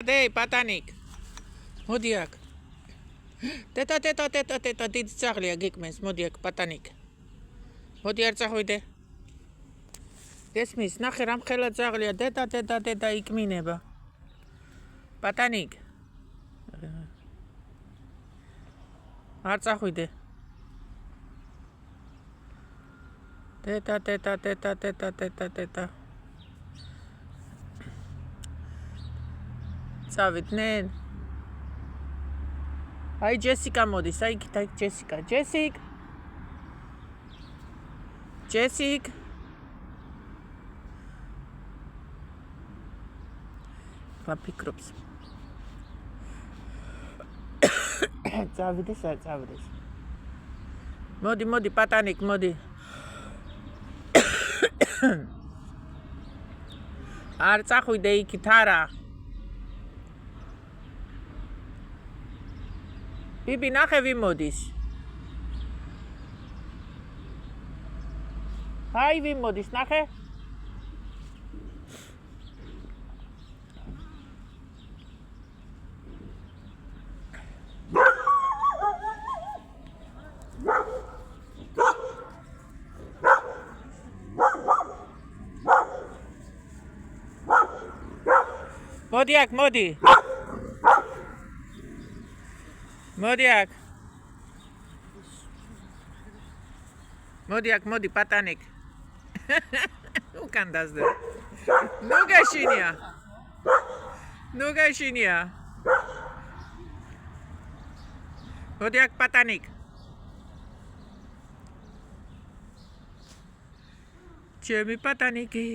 Dei, patanik. მოდი აქ. Teta დიდ ძაღლია გეკმენს, მოდი აქ პატანიკ. მოდი არ წახვიდე. გესმის, ნახე რა მხელა ძაღლია, დედა იკმინება. პატანიკ. არ წახვიდე. დედა. წავიდნენ. აი ჯესიკა მოდის, აი ჯესიკა. ჯესიკ. ვაფიქრობს. წავიდეს, არ წავიდეს. მოდი, პატანიკ, მოდი. არ წახვიდე იქით არა. ბიბი ნახე ვიმოდის. აი ვიმოდის, ნახე. მოდი აქ, მოდი. მოდი პატანიკ. უკან დაზდე. ნუ გაშინია. მოდი აქ პატანიკ. ჩემი პატანიკი.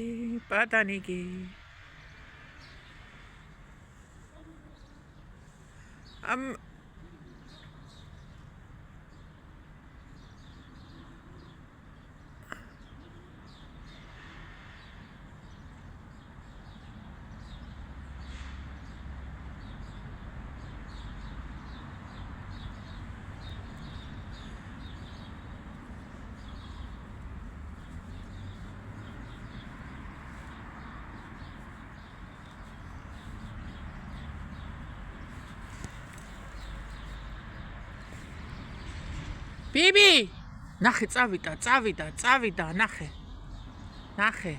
ბიბი ნახე წავიდა ნახე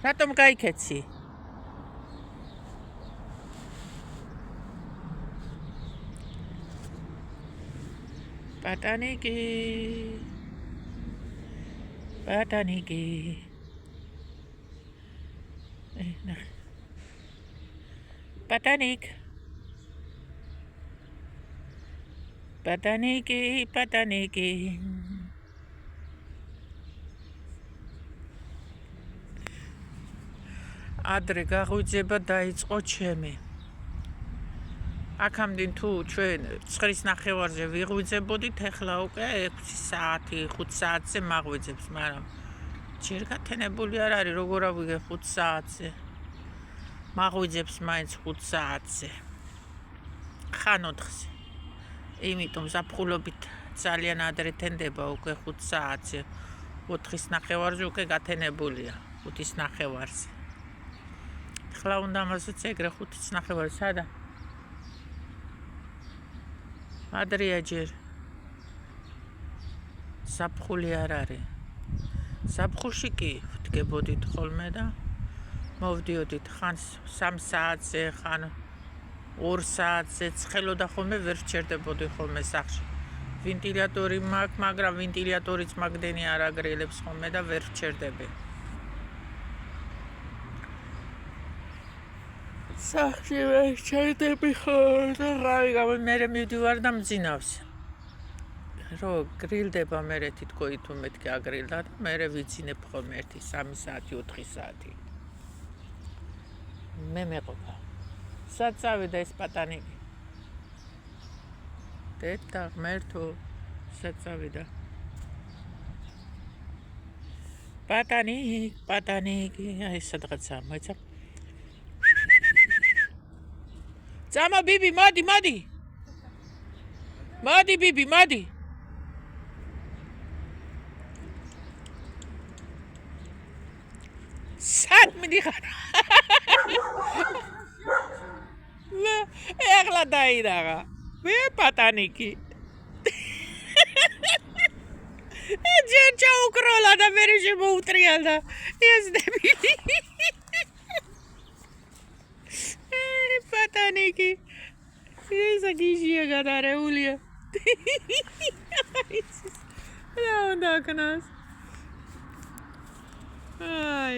რატომ გაიქეცი პატანიკი ნახე პატანიკი ადრე გაღვიძება დაიწყო ჩემი აქამდე თუ ჩვენ 9:30-ზე ვიღვიძებოდით ახლა უკვე 6 საათი 5 საათზე მაღვიძებს მაგრამ ჯერ გათენებული არ არის როგორ ავიგე 5 საათზე მაღვიძებს მაინც 5 საათზე ხან 4-ზე იმიტომ ზაფხულობით ძალიან ადრე თენდება უკვე 5 საათზე 4:30-ზე უკვე გათენებულია 5:30-ზე ხლა უნდა მასიც ეგრე 5:30 სადა ადრეა ჯერ ზაფხული არ არის ზაფხულში კი ვდგებოდით ხოლმე და მოვდიოდით ხან 3 საათზე ხან 2 საათზე ცხელოდა ხოლმე ვერ ვჩერდებოდი ხოლმე სახში ვენტილატორი მაქვს მაგრამ ვენტილატორიც მაგდენი არ აგრილებს ხოლმე და ვერ ვჩერდები სახში ვერ ვჩერდები ხოლმე რა მე მივდივარ და მძინავს რო გრილდება მე თითქოს თუ მეთქი აგრილდა და მე ვიცინებ ხოლმე 1-3 საათი 4 საათი მე მეყოფა სად წავიდა ეს პატანიკი დედა ღმერთო სად წავიდა პატანიკი აი სადღაცა მოიცა წამა ბიბი მოდი ბიბი მოდი სად მიდიხარ დაიდაღა. მე პატანიკი. ჯერ ჩაუკროლა და მე შემოუტრიალდა. ეს დებილი. პატანიკი. ეს აგიჟია გადარეულია. რა უნდა ქნას? აი